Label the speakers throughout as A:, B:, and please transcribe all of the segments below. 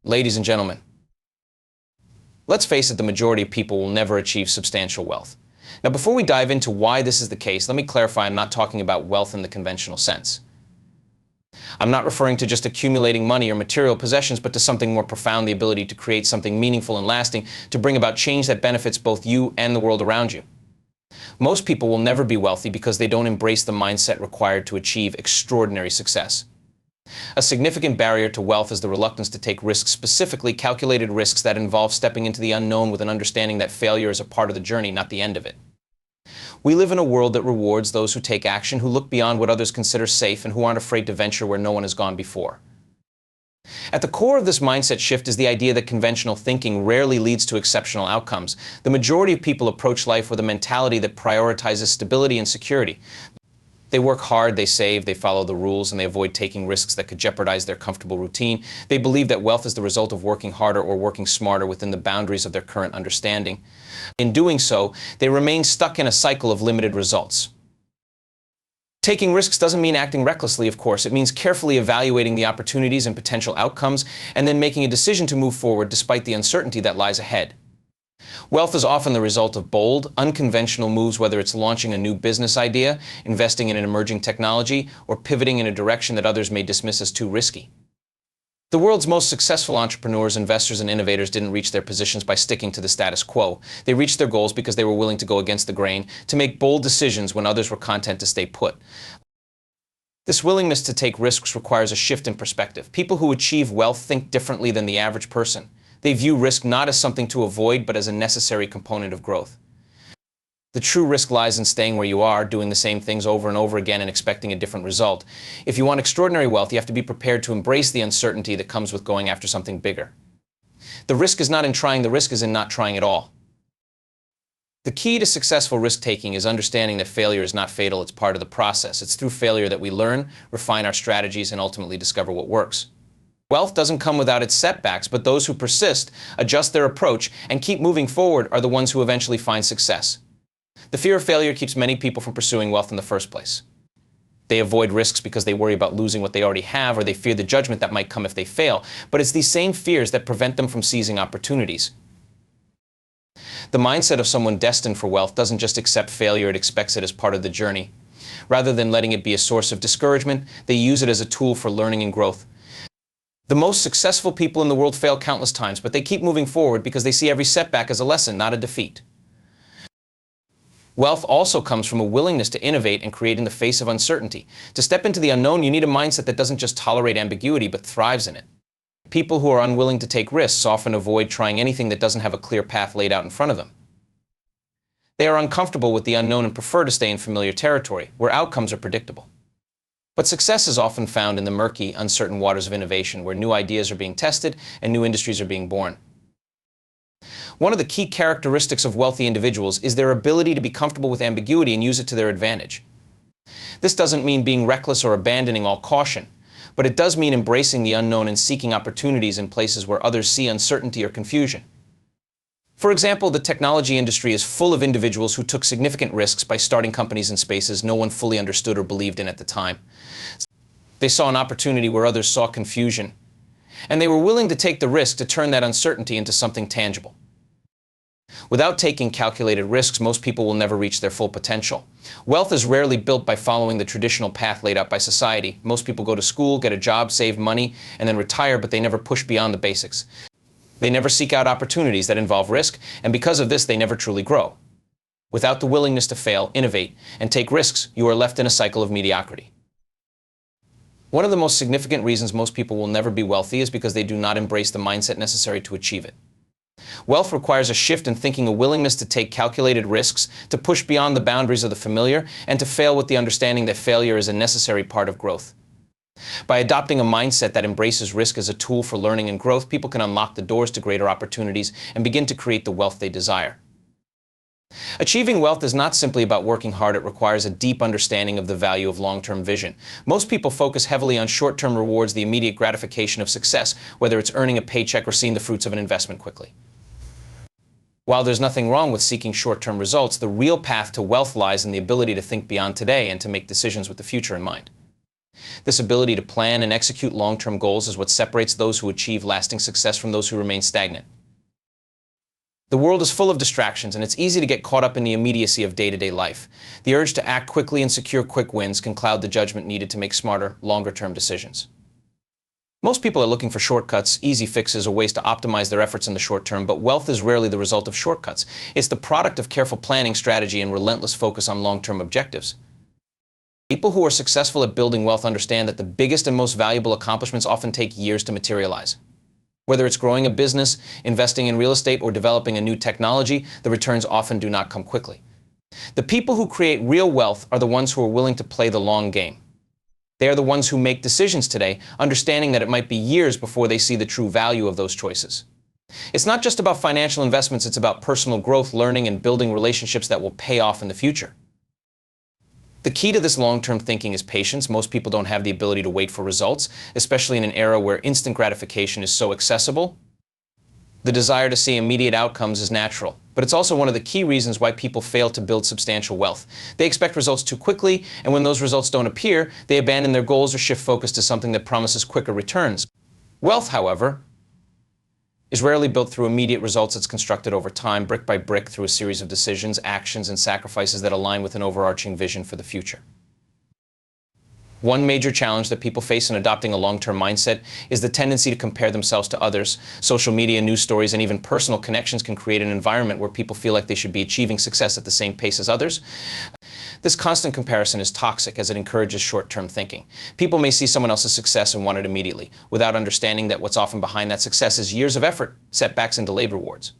A: Ladies and gentlemen, let's face it, the majority of people will never achieve substantial wealth. Now, before we dive into why this is the case, let me clarify I'm not talking about wealth in the conventional sense. I'm not referring to just accumulating money or material possessions, but to something more profound, the ability to create something meaningful and lasting, to bring about change that benefits both you and the world around you. Most people will never be wealthy because they don't embrace the mindset required to achieve extraordinary success. A significant barrier to wealth is the reluctance to take risks, specifically calculated risks that involve stepping into the unknown with an understanding that failure is a part of the journey, not the end of it. We live in a world that rewards those who take action, who look beyond what others consider safe, and who aren't afraid to venture where no one has gone before. At the core of this mindset shift is the idea that conventional thinking rarely leads to exceptional outcomes. The majority of people approach life with a mentality that prioritizes stability and security. They work hard, they save, they follow the rules, and they avoid taking risks that could jeopardize their comfortable routine. They believe that wealth is the result of working harder or working smarter within the boundaries of their current understanding. In doing so, they remain stuck in a cycle of limited results. Taking risks doesn't mean acting recklessly, of course. It means carefully evaluating the opportunities and potential outcomes, and then making a decision to move forward despite the uncertainty that lies ahead. Wealth is often the result of bold, unconventional moves, whether it's launching a new business idea, investing in an emerging technology, or pivoting in a direction that others may dismiss as too risky. The world's most successful entrepreneurs, investors, and innovators didn't reach their positions by sticking to the status quo. They reached their goals because they were willing to go against the grain, to make bold decisions when others were content to stay put. This willingness to take risks requires a shift in perspective. People who achieve wealth think differently than the average person. They view risk not as something to avoid, but as a necessary component of growth. The true risk lies in staying where you are, doing the same things over and over again and expecting a different result. If you want extraordinary wealth, you have to be prepared to embrace the uncertainty that comes with going after something bigger. The risk is not in trying, the risk is in not trying at all. The key to successful risk-taking is understanding that failure is not fatal, it's part of the process. It's through failure that we learn, refine our strategies, and ultimately discover what works. Wealth doesn't come without its setbacks, but those who persist, adjust their approach, and keep moving forward are the ones who eventually find success. The fear of failure keeps many people from pursuing wealth in the first place. They avoid risks because they worry about losing what they already have, or they fear the judgment that might come if they fail. But it's these same fears that prevent them from seizing opportunities. The mindset of someone destined for wealth doesn't just accept failure, it expects it as part of the journey. Rather than letting it be a source of discouragement, they use it as a tool for learning and growth. The most successful people in the world fail countless times, but they keep moving forward because they see every setback as a lesson, not a defeat. Wealth also comes from a willingness to innovate and create in the face of uncertainty. To step into the unknown, you need a mindset that doesn't just tolerate ambiguity, but thrives in it. People who are unwilling to take risks often avoid trying anything that doesn't have a clear path laid out in front of them. They are uncomfortable with the unknown and prefer to stay in familiar territory, where outcomes are predictable. But success is often found in the murky, uncertain waters of innovation, where new ideas are being tested and new industries are being born. One of the key characteristics of wealthy individuals is their ability to be comfortable with ambiguity and use it to their advantage. This doesn't mean being reckless or abandoning all caution, but it does mean embracing the unknown and seeking opportunities in places where others see uncertainty or confusion. For example, the technology industry is full of individuals who took significant risks by starting companies in spaces no one fully understood or believed in at the time. They saw an opportunity where others saw confusion, and they were willing to take the risk to turn that uncertainty into something tangible. Without taking calculated risks, most people will never reach their full potential. Wealth is rarely built by following the traditional path laid out by society. Most people go to school, get a job, save money, and then retire, but they never push beyond the basics. They never seek out opportunities that involve risk, and because of this, they never truly grow. Without the willingness to fail, innovate, and take risks, you are left in a cycle of mediocrity. One of the most significant reasons most people will never be wealthy is because they do not embrace the mindset necessary to achieve it. Wealth requires a shift in thinking, a willingness to take calculated risks, to push beyond the boundaries of the familiar, and to fail with the understanding that failure is a necessary part of growth. By adopting a mindset that embraces risk as a tool for learning and growth, people can unlock the doors to greater opportunities and begin to create the wealth they desire. Achieving wealth is not simply about working hard, it requires a deep understanding of the value of long-term vision. Most people focus heavily on short-term rewards, the immediate gratification of success, whether it's earning a paycheck or seeing the fruits of an investment quickly. While there's nothing wrong with seeking short-term results, the real path to wealth lies in the ability to think beyond today and to make decisions with the future in mind. This ability to plan and execute long-term goals is what separates those who achieve lasting success from those who remain stagnant. The world is full of distractions, and it's easy to get caught up in the immediacy of day-to-day life. The urge to act quickly and secure quick wins can cloud the judgment needed to make smarter, longer-term decisions. Most people are looking for shortcuts, easy fixes, or ways to optimize their efforts in the short term, but wealth is rarely the result of shortcuts. It's the product of careful planning, strategy, and relentless focus on long-term objectives. People who are successful at building wealth understand that the biggest and most valuable accomplishments often take years to materialize. Whether it's growing a business, investing in real estate, or developing a new technology, the returns often do not come quickly. The people who create real wealth are the ones who are willing to play the long game. They are the ones who make decisions today, understanding that it might be years before they see the true value of those choices. It's not just about financial investments, it's about personal growth, learning, and building relationships that will pay off in the future. The key to this long-term thinking is patience. Most people don't have the ability to wait for results, especially in an era where instant gratification is so accessible. The desire to see immediate outcomes is natural, but it's also one of the key reasons why people fail to build substantial wealth. They expect results too quickly, and when those results don't appear, they abandon their goals or shift focus to something that promises quicker returns. Wealth, however, is rarely built through immediate results. It's constructed over time, brick by brick, through a series of decisions, actions, and sacrifices that align with an overarching vision for the future. One major challenge that people face in adopting a long-term mindset is the tendency to compare themselves to others. Social media, news stories, and even personal connections can create an environment where people feel like they should be achieving success at the same pace as others. This constant comparison is toxic as it encourages short-term thinking. People may see someone else's success and want it immediately, without understanding that what's often behind that success is years of effort, setbacks, and delayed rewards.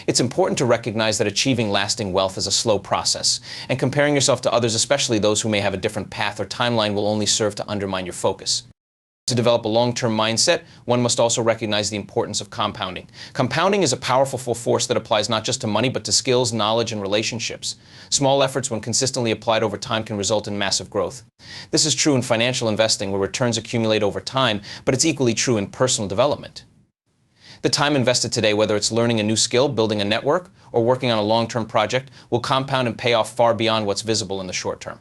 A: It's important to recognize that achieving lasting wealth is a slow process, and comparing yourself to others, especially those who may have a different path or timeline, will only serve to undermine your focus. To develop a long-term mindset, one must also recognize the importance of compounding. Compounding is a powerful force that applies not just to money, but to skills, knowledge, and relationships. Small efforts, when consistently applied over time, can result in massive growth. This is true in financial investing, where returns accumulate over time, but it's equally true in personal development. The time invested today, whether it's learning a new skill, building a network, or working on a long-term project, will compound and pay off far beyond what's visible in the short term.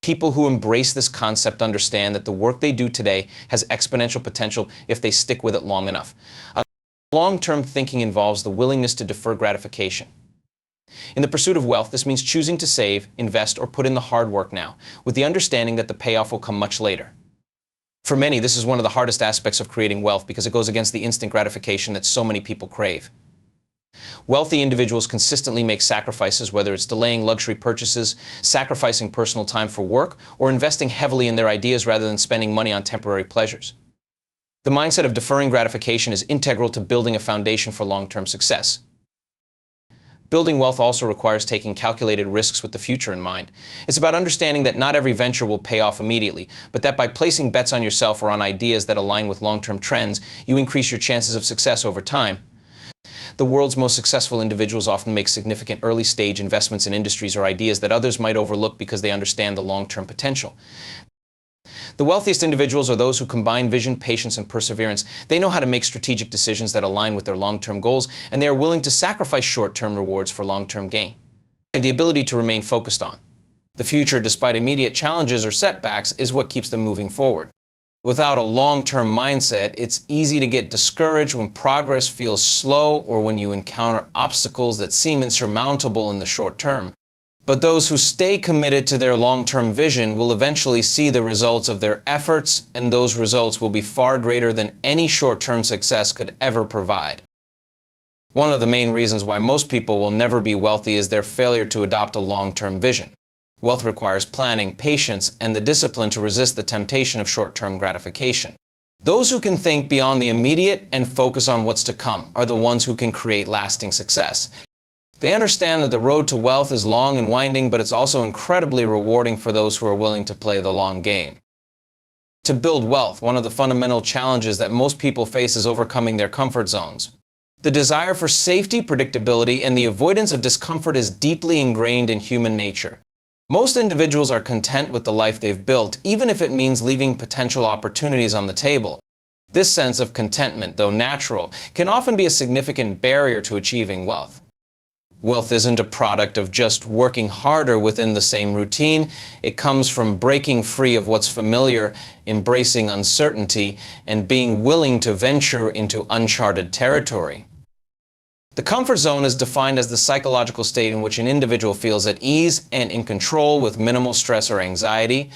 A: People who embrace this concept understand that the work they do today has exponential potential if they stick with it long enough. Long-term thinking involves the willingness to defer gratification. In the pursuit of wealth, this means choosing to save, invest, or put in the hard work now, with the understanding that the payoff will come much later. For many, this is one of the hardest aspects of creating wealth because it goes against the instant gratification that so many people crave. Wealthy individuals consistently make sacrifices, whether it's delaying luxury purchases, sacrificing personal time for work, or investing heavily in their ideas rather than spending money on temporary pleasures. The mindset of deferring gratification is integral to building a foundation for long-term success. Building wealth also requires taking calculated risks with the future in mind. It's about understanding that not every venture will pay off immediately, but that by placing bets on yourself or on ideas that align with long-term trends, you increase your chances of success over time. The world's most successful individuals often make significant early-stage investments in industries or ideas that others might overlook because they understand the long-term potential. The wealthiest individuals are those who combine vision, patience, and perseverance. They know how to make strategic decisions that align with their long-term goals, and they are willing to sacrifice short-term rewards for long-term gain. And the ability to remain focused on the future despite immediate challenges or setbacks is what keeps them moving forward. Without a long-term mindset, it's easy to get discouraged when progress feels slow or when you encounter obstacles that seem insurmountable in the short term. But those who stay committed to their long-term vision will eventually see the results of their efforts, and those results will be far greater than any short-term success could ever provide. One of the main reasons why most people will never be wealthy is their failure to adopt a long-term vision. Wealth requires planning, patience, and the discipline to resist the temptation of short-term gratification. Those who can think beyond the immediate and focus on what's to come are the ones who can create lasting success. They understand that the road to wealth is long and winding, but it's also incredibly rewarding for those who are willing to play the long game. To build wealth, one of the fundamental challenges that most people face is overcoming their comfort zones. The desire for safety, predictability, and the avoidance of discomfort is deeply ingrained in human nature. Most individuals are content with the life they've built, even if it means leaving potential opportunities on the table. This sense of contentment, though natural, can often be a significant barrier to achieving wealth. Wealth isn't a product of just working harder within the same routine. It comes from breaking free of what's familiar, embracing uncertainty, and being willing to venture into uncharted territory. The comfort zone is defined as the psychological state in which an individual feels at ease and in control with minimal stress or anxiety.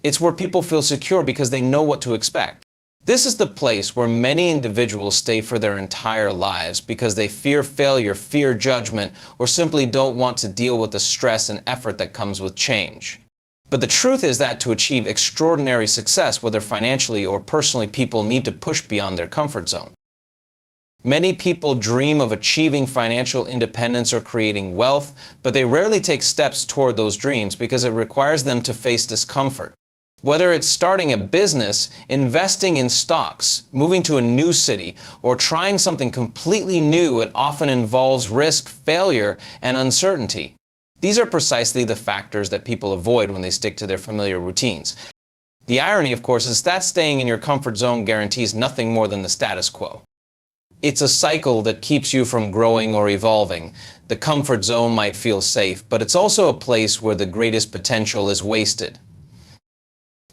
A: It's where people feel secure because they know what to expect. This is the place where many individuals stay for their entire lives because they fear failure, fear judgment, or simply don't want to deal with the stress and effort that comes with change. But the truth is that to achieve extraordinary success, whether financially or personally, people need to push beyond their comfort zone. Many people dream of achieving financial independence or creating wealth, but they rarely take steps toward those dreams because it requires them to face discomfort. Whether it's starting a business, investing in stocks, moving to a new city, or trying something completely new, it often involves risk, failure, and uncertainty. These are precisely the factors that people avoid when they stick to their familiar routines. The irony, of course, is that staying in your comfort zone guarantees nothing more than the status quo. It's a cycle that keeps you from growing or evolving. The comfort zone might feel safe, but it's also a place where the greatest potential is wasted.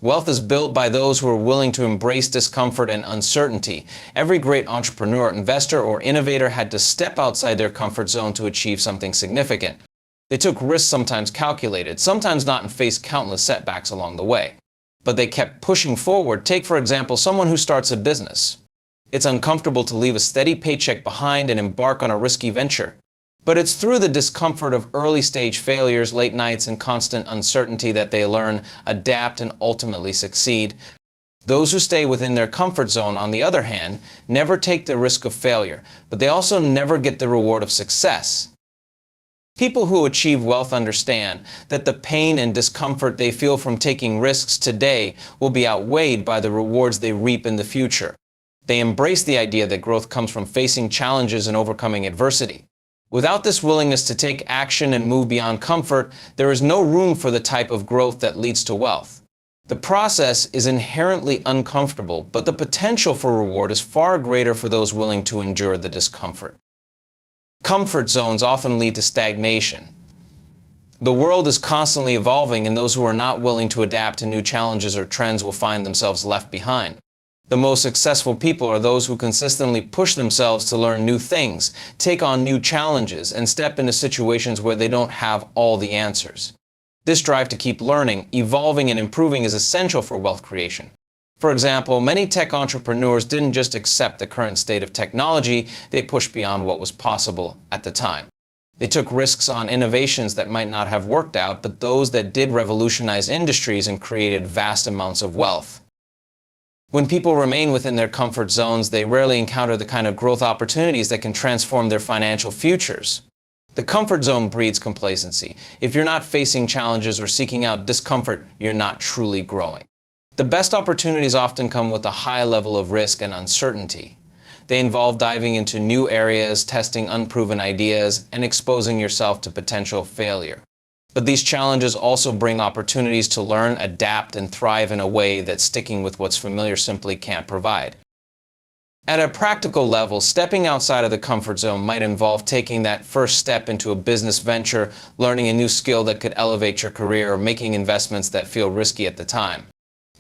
A: Wealth is built by those who are willing to embrace discomfort and uncertainty. Every great entrepreneur, investor, or innovator had to step outside their comfort zone to achieve something significant. They took risks sometimes calculated, sometimes not, and faced countless setbacks along the way. But they kept pushing forward. Take, for example, someone who starts a business. It's uncomfortable to leave a steady paycheck behind and embark on a risky venture. But it's through the discomfort of early-stage failures, late nights, and constant uncertainty that they learn, adapt, and ultimately succeed. Those who stay within their comfort zone, on the other hand, never take the risk of failure, but they also never get the reward of success. People who achieve wealth understand that the pain and discomfort they feel from taking risks today will be outweighed by the rewards they reap in the future. They embrace the idea that growth comes from facing challenges and overcoming adversity. Without this willingness to take action and move beyond comfort, there is no room for the type of growth that leads to wealth. The process is inherently uncomfortable, but the potential for reward is far greater for those willing to endure the discomfort. Comfort zones often lead to stagnation. The world is constantly evolving, and those who are not willing to adapt to new challenges or trends will find themselves left behind. The most successful people are those who consistently push themselves to learn new things, take on new challenges, and step into situations where they don't have all the answers. This drive to keep learning, evolving, and improving is essential for wealth creation. For example, many tech entrepreneurs didn't just accept the current state of technology, they pushed beyond what was possible at the time. They took risks on innovations that might not have worked out, but those that did revolutionize industries and created vast amounts of wealth. When people remain within their comfort zones, they rarely encounter the kind of growth opportunities that can transform their financial futures. The comfort zone breeds complacency. If you're not facing challenges or seeking out discomfort, you're not truly growing. The best opportunities often come with a high level of risk and uncertainty. They involve diving into new areas, testing unproven ideas, and exposing yourself to potential failure. But these challenges also bring opportunities to learn, adapt, and thrive in a way that sticking with what's familiar simply can't provide. At a practical level, stepping outside of the comfort zone might involve taking that first step into a business venture, learning a new skill that could elevate your career, or making investments that feel risky at the time.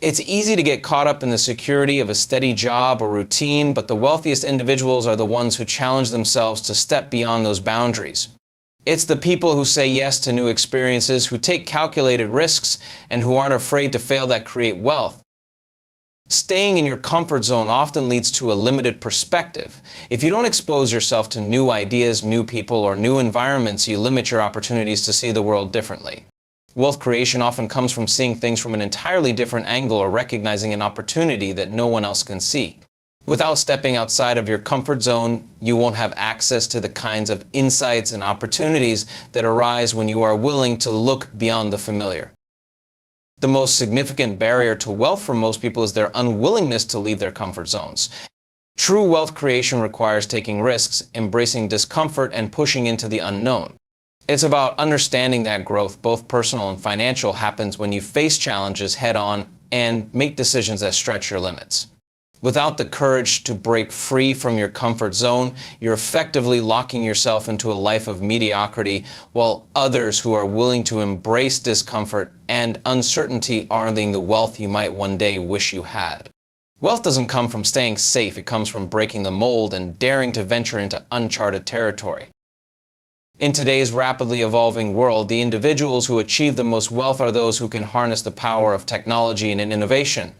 A: It's easy to get caught up in the security of a steady job or routine, but the wealthiest individuals are the ones who challenge themselves to step beyond those boundaries. It's the people who say yes to new experiences, who take calculated risks, and who aren't afraid to fail that create wealth. Staying in your comfort zone often leads to a limited perspective. If you don't expose yourself to new ideas, new people, or new environments, you limit your opportunities to see the world differently. Wealth creation often comes from seeing things from an entirely different angle or recognizing an opportunity that no one else can see. Without stepping outside of your comfort zone, you won't have access to the kinds of insights and opportunities that arise when you are willing to look beyond the familiar. The most significant barrier to wealth for most people is their unwillingness to leave their comfort zones. True wealth creation requires taking risks, embracing discomfort, and pushing into the unknown. It's about understanding that growth, both personal and financial, happens when you face challenges head-on and make decisions that stretch your limits. Without the courage to break free from your comfort zone, you're effectively locking yourself into a life of mediocrity, while others who are willing to embrace discomfort and uncertainty are earning the wealth you might one day wish you had. Wealth doesn't come from staying safe, it comes from breaking the mold and daring to venture into uncharted territory. In today's rapidly evolving world, the individuals who achieve the most wealth are those who can harness the power of technology and innovation.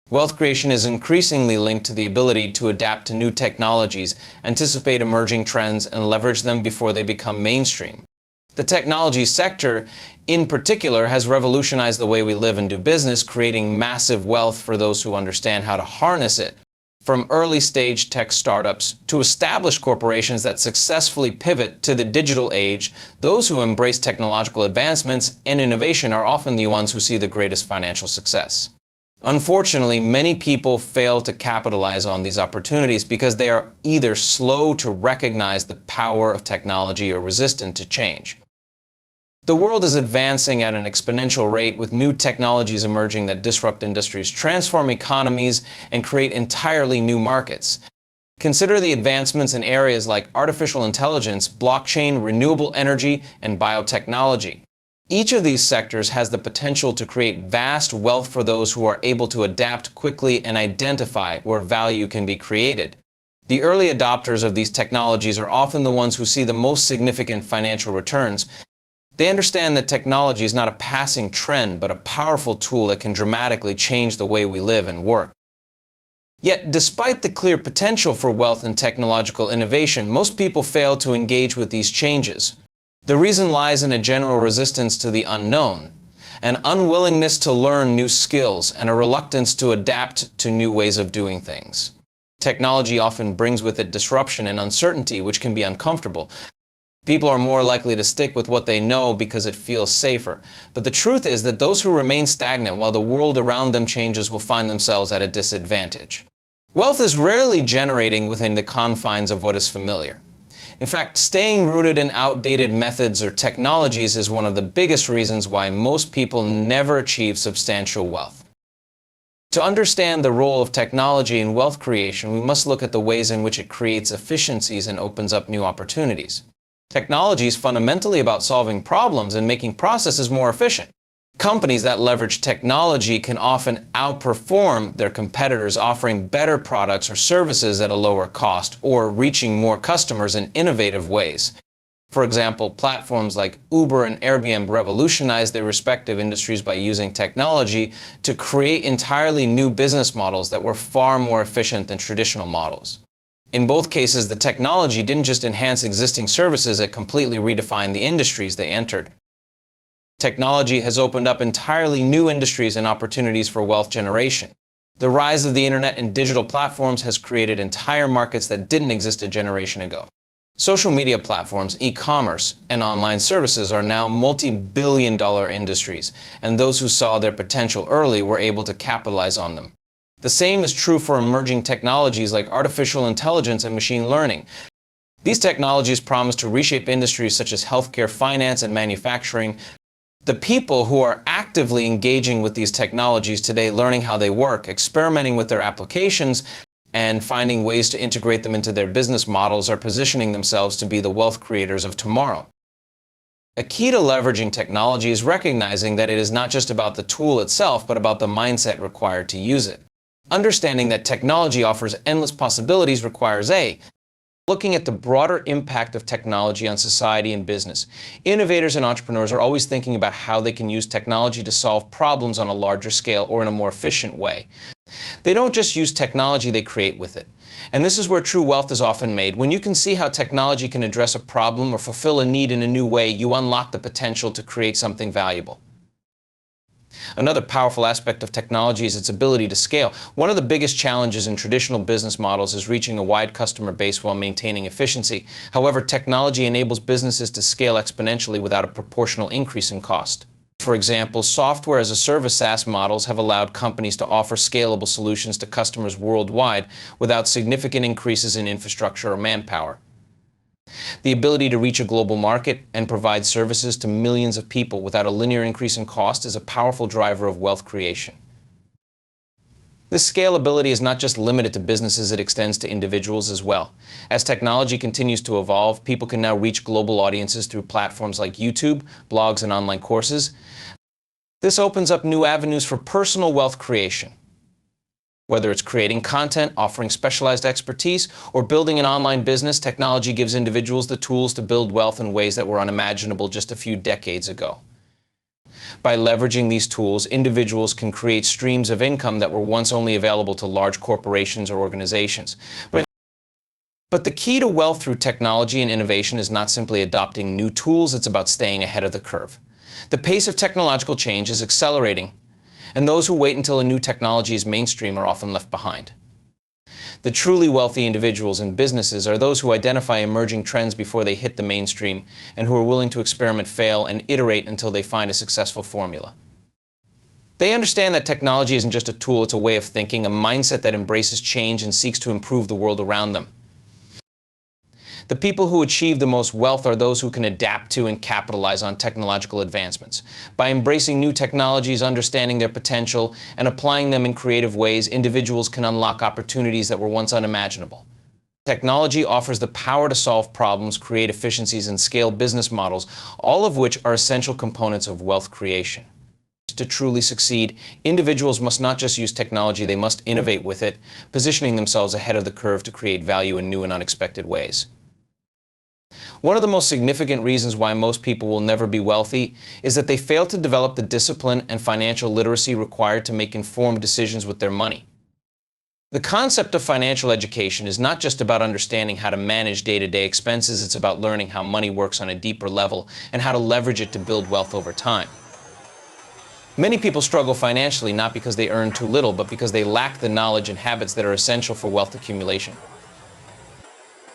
A: Wealth creation is increasingly linked to the ability to adapt to new technologies, anticipate emerging trends, and leverage them before they become mainstream. The technology sector, in particular, has revolutionized the way we live and do business, creating massive wealth for those who understand how to harness it. From early-stage tech startups to established corporations that successfully pivot to the digital age, those who embrace technological advancements and innovation are often the ones who see the greatest financial success. Unfortunately, many people fail to capitalize on these opportunities because they are either slow to recognize the power of technology or resistant to change. The world is advancing at an exponential rate, with new technologies emerging that disrupt industries, transform economies, and create entirely new markets. Consider the advancements in areas like artificial intelligence, blockchain, renewable energy, and biotechnology. Each of these sectors has the potential to create vast wealth for those who are able to adapt quickly and identify where value can be created. The early adopters of these technologies are often the ones who see the most significant financial returns. They understand that technology is not a passing trend, but a powerful tool that can dramatically change the way we live and work. Yet, despite the clear potential for wealth and technological innovation, most people fail to engage with these changes. The reason lies in a general resistance to the unknown, an unwillingness to learn new skills, and a reluctance to adapt to new ways of doing things. Technology often brings with it disruption and uncertainty, which can be uncomfortable. People are more likely to stick with what they know because it feels safer. But the truth is that those who remain stagnant while the world around them changes will find themselves at a disadvantage. Wealth is rarely generating within the confines of what is familiar. In fact, staying rooted in outdated methods or technologies is one of the biggest reasons why most people never achieve substantial wealth. To understand the role of technology in wealth creation, we must look at the ways in which it creates efficiencies and opens up new opportunities. Technology is fundamentally about solving problems and making processes more efficient. Companies that leverage technology can often outperform their competitors, offering better products or services at a lower cost or reaching more customers in innovative ways. For example, platforms like Uber and Airbnb revolutionized their respective industries by using technology to create entirely new business models that were far more efficient than traditional models. In both cases, the technology didn't just enhance existing services, it completely redefined the industries they entered. Technology has opened up entirely new industries and opportunities for wealth generation. The rise of the internet and digital platforms has created entire markets that didn't exist a generation ago. Social media platforms, e-commerce, and online services are now multi-billion-dollar industries, and those who saw their potential early were able to capitalize on them. The same is true for emerging technologies like artificial intelligence and machine learning. These technologies promise to reshape industries such as healthcare, finance, and manufacturing. The people who are actively engaging with these technologies today, learning how they work, experimenting with their applications, and finding ways to integrate them into their business models are positioning themselves to be the wealth creators of tomorrow. A key to leveraging technology is recognizing that it is not just about the tool itself, but about the mindset required to use it. Understanding that technology offers endless possibilities requires looking at the broader impact of technology on society and business. Innovators and entrepreneurs are always thinking about how they can use technology to solve problems on a larger scale or in a more efficient way. They don't just use technology, they create with it. And this is where true wealth is often made. When you can see how technology can address a problem or fulfill a need in a new way, you unlock the potential to create something valuable. Another powerful aspect of technology is its ability to scale. One of the biggest challenges in traditional business models is reaching a wide customer base while maintaining efficiency. However, technology enables businesses to scale exponentially without a proportional increase in cost. For example, software as a service SaaS models have allowed companies to offer scalable solutions to customers worldwide without significant increases in infrastructure or manpower. The ability to reach a global market and provide services to millions of people without a linear increase in cost is a powerful driver of wealth creation. This scalability is not just limited to businesses, it extends to individuals as well. As technology continues to evolve, people can now reach global audiences through platforms like YouTube, blogs, and online courses. This opens up new avenues for personal wealth creation. Whether it's creating content, offering specialized expertise, or building an online business, technology gives individuals the tools to build wealth in ways that were unimaginable just a few decades ago. By leveraging these tools, individuals can create streams of income that were once only available to large corporations or organizations. But the key to wealth through technology and innovation is not simply adopting new tools, it's about staying ahead of the curve. The pace of technological change is accelerating, and those who wait until a new technology is mainstream are often left behind. The truly wealthy individuals and businesses are those who identify emerging trends before they hit the mainstream and who are willing to experiment, fail, and iterate until they find a successful formula. They understand that technology isn't just a tool, it's a way of thinking, a mindset that embraces change and seeks to improve the world around them. The people who achieve the most wealth are those who can adapt to and capitalize on technological advancements. By embracing new technologies, understanding their potential, and applying them in creative ways, individuals can unlock opportunities that were once unimaginable. Technology offers the power to solve problems, create efficiencies, and scale business models, all of which are essential components of wealth creation. To truly succeed, individuals must not just use technology, they must innovate with it, positioning themselves ahead of the curve to create value in new and unexpected ways. One of the most significant reasons why most people will never be wealthy is that they fail to develop the discipline and financial literacy required to make informed decisions with their money. The concept of financial education is not just about understanding how to manage day-to-day expenses, it's about learning how money works on a deeper level and how to leverage it to build wealth over time. Many people struggle financially not because they earn too little, but because they lack the knowledge and habits that are essential for wealth accumulation.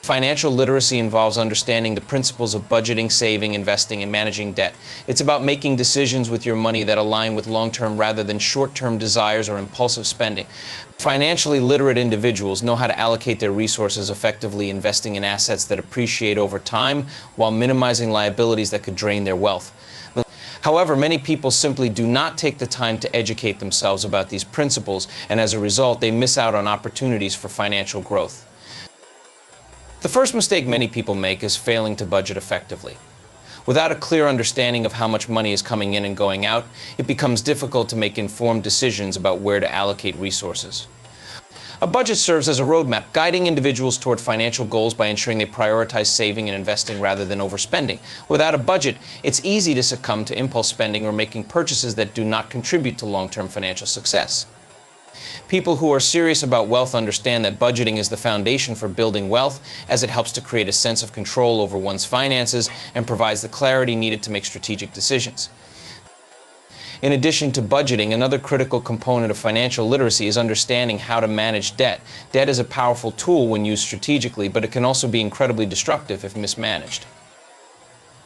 A: Financial literacy involves understanding the principles of budgeting, saving, investing, and managing debt. It's about making decisions with your money that align with long-term rather than short-term desires or impulsive spending. Financially literate individuals know how to allocate their resources effectively, investing in assets that appreciate over time while minimizing liabilities that could drain their wealth. However, many people simply do not take the time to educate themselves about these principles, and as a result, they miss out on opportunities for financial growth. The first mistake many people make is failing to budget effectively. Without a clear understanding of how much money is coming in and going out, it becomes difficult to make informed decisions about where to allocate resources. A budget serves as a roadmap, guiding individuals toward financial goals by ensuring they prioritize saving and investing rather than overspending. Without a budget, it's easy to succumb to impulse spending or making purchases that do not contribute to long-term financial success. People who are serious about wealth understand that budgeting is the foundation for building wealth, as it helps to create a sense of control over one's finances and provides the clarity needed to make strategic decisions. In addition to budgeting, another critical component of financial literacy is understanding how to manage debt. Debt is a powerful tool when used strategically, but it can also be incredibly destructive if mismanaged.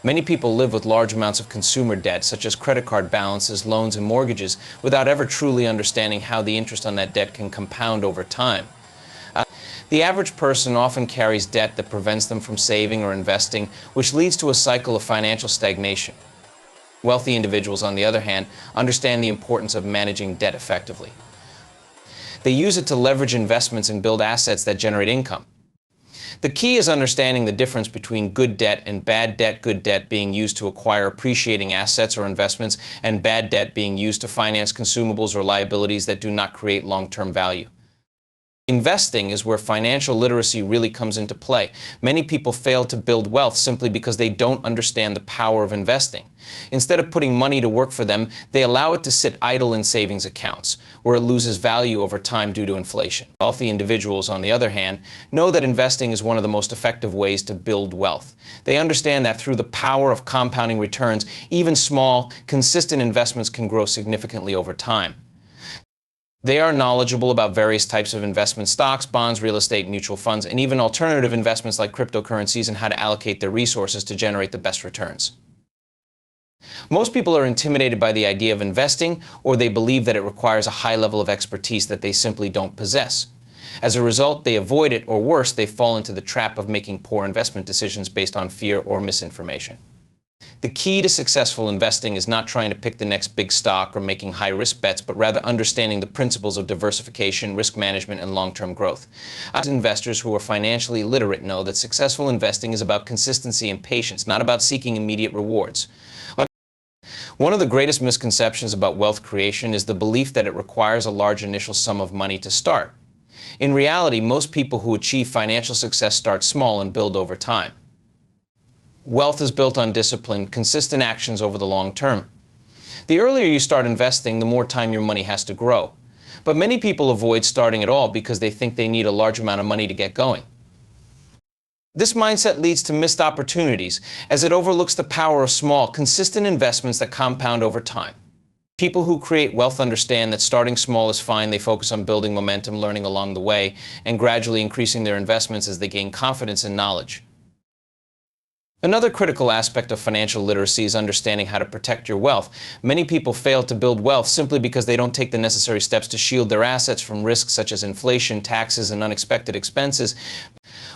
A: Many people live with large amounts of consumer debt, such as credit card balances, loans, and mortgages, without ever truly understanding how the interest on that debt can compound over time. The average person often carries debt that prevents them from saving or investing, which leads to a cycle of financial stagnation. Wealthy individuals, on the other hand, understand the importance of managing debt effectively. They use it to leverage investments and build assets that generate income. The key is understanding the difference between good debt and bad debt, good debt being used to acquire appreciating assets or investments, and bad debt being used to finance consumables or liabilities that do not create long-term value. Investing is where financial literacy really comes into play. Many people fail to build wealth simply because they don't understand the power of investing. Instead of putting money to work for them, they allow it to sit idle in savings accounts, where it loses value over time due to inflation. Wealthy individuals, on the other hand, know that investing is one of the most effective ways to build wealth. They understand that through the power of compounding returns, even small, consistent investments can grow significantly over time. They are knowledgeable about various types of investment stocks, bonds, real estate, mutual funds, and even alternative investments like cryptocurrencies, and how to allocate their resources to generate the best returns. Most people are intimidated by the idea of investing, or they believe that it requires a high level of expertise that they simply don't possess. As a result, they avoid it, or worse, they fall into the trap of making poor investment decisions based on fear or misinformation. The key to successful investing is not trying to pick the next big stock or making high-risk bets, but rather understanding the principles of diversification, risk management, and long-term growth. As investors who are financially literate know that successful investing is about consistency and patience, not about seeking immediate rewards. One of the greatest misconceptions about wealth creation is the belief that it requires a large initial sum of money to start. In reality, most people who achieve financial success start small and build over time. Wealth is built on discipline, consistent actions over the long term. The earlier you start investing, the more time your money has to grow. But many people avoid starting at all because they think they need a large amount of money to get going. This mindset leads to missed opportunities, as it overlooks the power of small, consistent investments that compound over time. People who create wealth understand that starting small is fine. They focus on building momentum, learning along the way, and gradually increasing their investments as they gain confidence and knowledge. Another critical aspect of financial literacy is understanding how to protect your wealth. Many people fail to build wealth simply because they don't take the necessary steps to shield their assets from risks such as inflation, taxes, and unexpected expenses.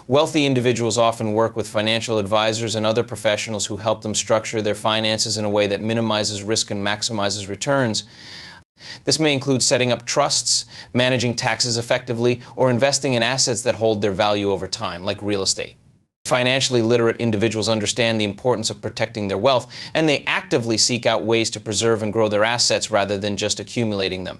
A: Wealthy individuals often work with financial advisors and other professionals who help them structure their finances in a way that minimizes risk and maximizes returns. This may include setting up trusts, managing taxes effectively, or investing in assets that hold their value over time, like real estate. Financially literate individuals understand the importance of protecting their wealth, and they actively seek out ways to preserve and grow their assets rather than just accumulating them.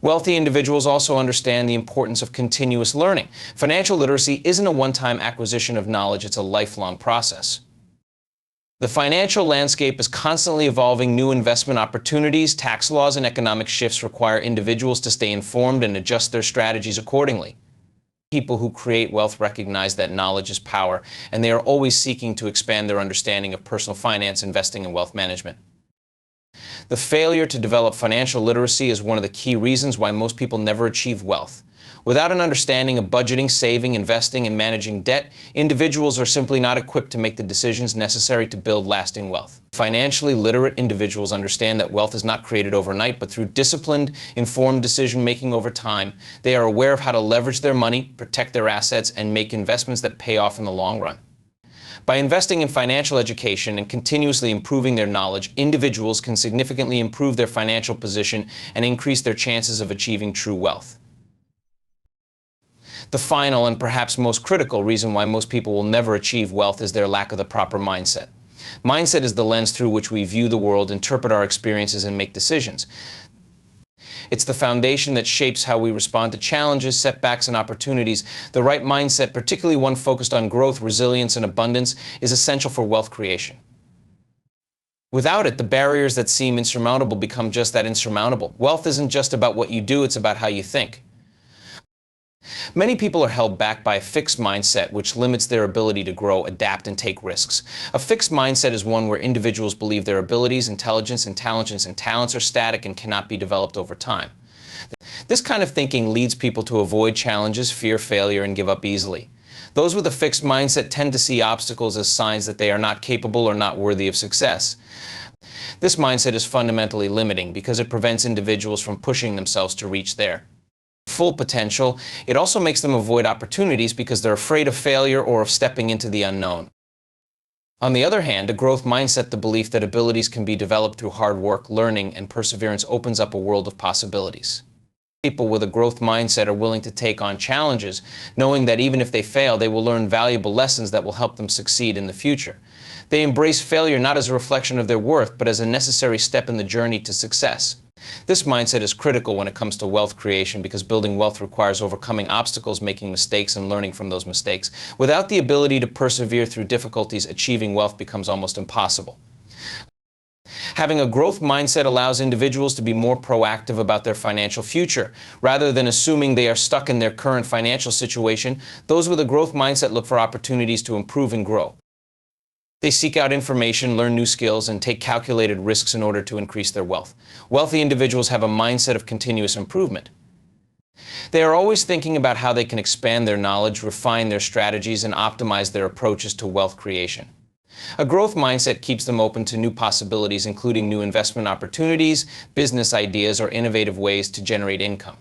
A: Wealthy individuals also understand the importance of continuous learning. Financial literacy isn't a one-time acquisition of knowledge, it's a lifelong process. The financial landscape is constantly evolving. New investment opportunities, tax laws, and economic shifts require individuals to stay informed and adjust their strategies accordingly. People who create wealth recognize that knowledge is power, and they are always seeking to expand their understanding of personal finance, investing, and wealth management. The failure to develop financial literacy is one of the key reasons why most people never achieve wealth. Without an understanding of budgeting, saving, investing, and managing debt, individuals are simply not equipped to make the decisions necessary to build lasting wealth. Financially literate individuals understand that wealth is not created overnight, but through disciplined, informed decision-making over time. They are aware of how to leverage their money, protect their assets, and make investments that pay off in the long run. By investing in financial education and continuously improving their knowledge, individuals can significantly improve their financial position and increase their chances of achieving true wealth. The final and perhaps most critical reason why most people will never achieve wealth is their lack of the proper mindset. Mindset is the lens through which we view the world, interpret our experiences, and make decisions. It's the foundation that shapes how we respond to challenges, setbacks, and opportunities. The right mindset, particularly one focused on growth, resilience, and abundance, is essential for wealth creation. Without it, the barriers that seem insurmountable become just that, insurmountable. Wealth isn't just about what you do, it's about how you think. Many people are held back by a fixed mindset, which limits their ability to grow, adapt, and take risks. A fixed mindset is one where individuals believe their abilities, intelligence, and talents are static and cannot be developed over time. This kind of thinking leads people to avoid challenges, fear failure, and give up easily. Those with a fixed mindset tend to see obstacles as signs that they are not capable or not worthy of success. This mindset is fundamentally limiting because it prevents individuals from pushing themselves to reach their full potential. It also makes them avoid opportunities because they're afraid of failure or of stepping into the unknown. On the other hand, a growth mindset, the belief that abilities can be developed through hard work, learning, and perseverance, opens up a world of possibilities. People with a growth mindset are willing to take on challenges, knowing that even if they fail, they will learn valuable lessons that will help them succeed in the future. They embrace failure not as a reflection of their worth, but as a necessary step in the journey to success. This mindset is critical when it comes to wealth creation because building wealth requires overcoming obstacles, making mistakes, and learning from those mistakes. Without the ability to persevere through difficulties, achieving wealth becomes almost impossible. Having a growth mindset allows individuals to be more proactive about their financial future. Rather than assuming they are stuck in their current financial situation, those with a growth mindset look for opportunities to improve and grow. They seek out information, learn new skills, and take calculated risks in order to increase their wealth. Wealthy individuals have a mindset of continuous improvement. They are always thinking about how they can expand their knowledge, refine their strategies, and optimize their approaches to wealth creation. A growth mindset keeps them open to new possibilities, including new investment opportunities, business ideas, or innovative ways to generate income.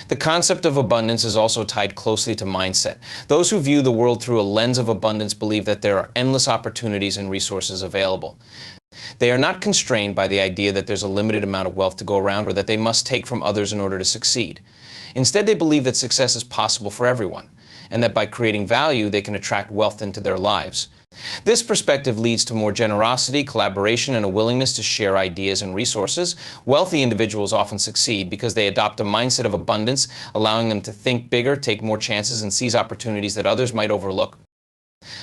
A: The concept of abundance is also tied closely to mindset. Those who view the world through a lens of abundance believe that there are endless opportunities and resources available. They are not constrained by the idea that there's a limited amount of wealth to go around or that they must take from others in order to succeed. Instead, they believe that success is possible for everyone, and that by creating value, they can attract wealth into their lives. This perspective leads to more generosity, collaboration, and a willingness to share ideas and resources. Wealthy individuals often succeed because they adopt a mindset of abundance, allowing them to think bigger, take more chances, and seize opportunities that others might overlook.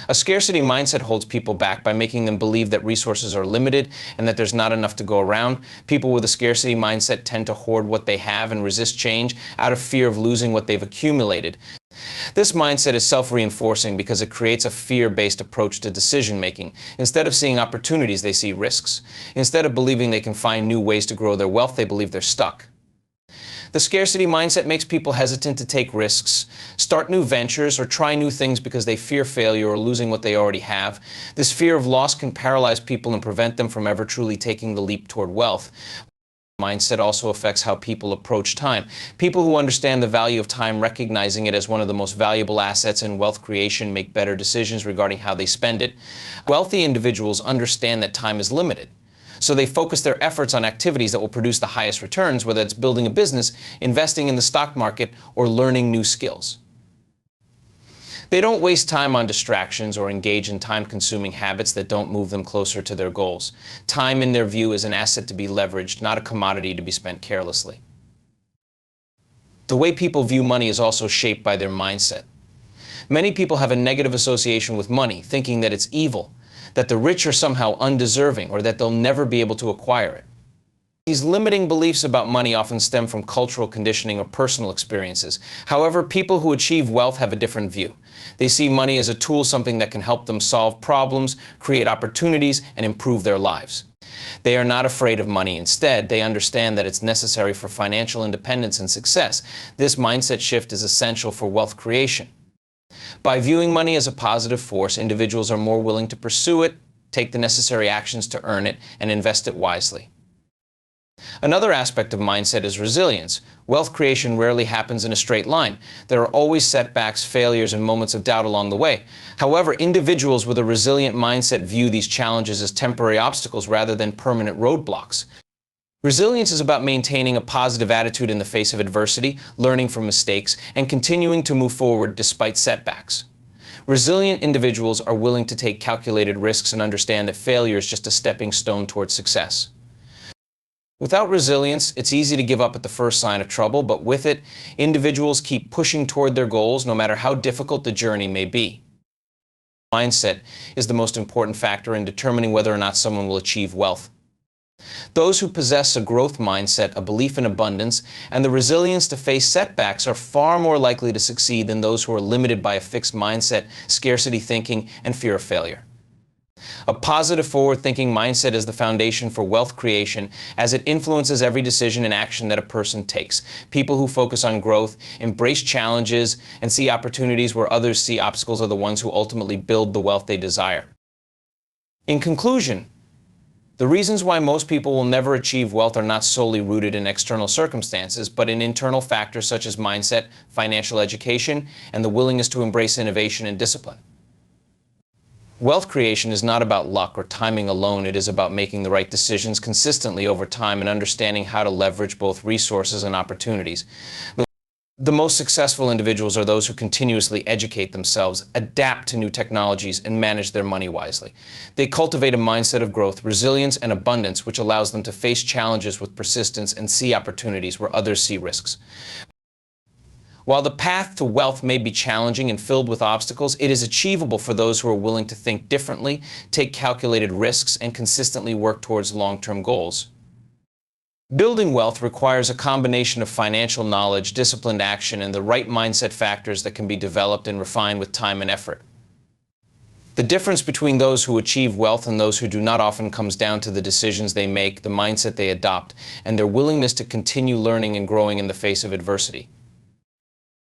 A: A scarcity mindset holds people back by making them believe that resources are limited and that there's not enough to go around. People with a scarcity mindset tend to hoard what they have and resist change out of fear of losing what they've accumulated. This mindset is self-reinforcing because it creates a fear-based approach to decision-making. Instead of seeing opportunities, they see risks. Instead of believing they can find new ways to grow their wealth, they believe they're stuck. The scarcity mindset makes people hesitant to take risks, start new ventures, or try new things because they fear failure or losing what they already have. This fear of loss can paralyze people and prevent them from ever truly taking the leap toward wealth. Mindset also affects how people approach time. People who understand the value of time, recognizing it as one of the most valuable assets in wealth creation, make better decisions regarding how they spend it. Wealthy individuals understand that time is limited, so they focus their efforts on activities that will produce the highest returns, whether it's building a business, investing in the stock market, or learning new skills. They don't waste time on distractions or engage in time-consuming habits that don't move them closer to their goals. Time, in their view, is an asset to be leveraged, not a commodity to be spent carelessly. The way people view money is also shaped by their mindset. Many people have a negative association with money, thinking that it's evil, that the rich are somehow undeserving, or that they'll never be able to acquire it. These limiting beliefs about money often stem from cultural conditioning or personal experiences. However, people who achieve wealth have a different view. They see money as a tool, something that can help them solve problems, create opportunities, and improve their lives. They are not afraid of money. Instead, they understand that it's necessary for financial independence and success. This mindset shift is essential for wealth creation. By viewing money as a positive force, individuals are more willing to pursue it, take the necessary actions to earn it, and invest it wisely. Another aspect of mindset is resilience. Wealth creation rarely happens in a straight line. There are always setbacks, failures, and moments of doubt along the way. However, individuals with a resilient mindset view these challenges as temporary obstacles rather than permanent roadblocks. Resilience is about maintaining a positive attitude in the face of adversity, learning from mistakes, and continuing to move forward despite setbacks. Resilient individuals are willing to take calculated risks and understand that failure is just a stepping stone towards success. Without resilience, it's easy to give up at the first sign of trouble, but with it, individuals keep pushing toward their goals no matter how difficult the journey may be. Mindset is the most important factor in determining whether or not someone will achieve wealth. Those who possess a growth mindset, a belief in abundance, and the resilience to face setbacks are far more likely to succeed than those who are limited by a fixed mindset, scarcity thinking, and fear of failure. A positive, forward-thinking mindset is the foundation for wealth creation, as it influences every decision and action that a person takes. People who focus on growth, embrace challenges, and see opportunities where others see obstacles are the ones who ultimately build the wealth they desire. In conclusion, the reasons why most people will never achieve wealth are not solely rooted in external circumstances, but in internal factors such as mindset, financial education, and the willingness to embrace innovation and discipline. Wealth creation is not about luck or timing alone. It is about making the right decisions consistently over time and understanding how to leverage both resources and opportunities. The most successful individuals are those who continuously educate themselves, adapt to new technologies, and manage their money wisely. They cultivate a mindset of growth, resilience, and abundance, which allows them to face challenges with persistence and see opportunities where others see risks. While the path to wealth may be challenging and filled with obstacles, it is achievable for those who are willing to think differently, take calculated risks, and consistently work towards long-term goals. Building wealth requires a combination of financial knowledge, disciplined action, and the right mindset factors that can be developed and refined with time and effort. The difference between those who achieve wealth and those who do not often comes down to the decisions they make, the mindset they adopt, and their willingness to continue learning and growing in the face of adversity.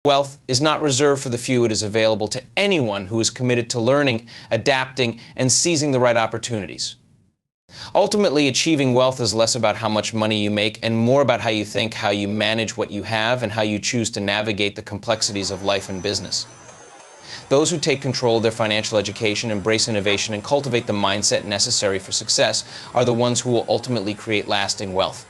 A: Wealth is not reserved for the few. It is available to anyone who is committed to learning, adapting, and seizing the right opportunities. Ultimately, achieving wealth is less about how much money you make and more about how you think, how you manage what you have, and how you choose to navigate the complexities of life and business. Those who take control of their financial education, embrace innovation, and cultivate the mindset necessary for success are the ones who will ultimately create lasting wealth.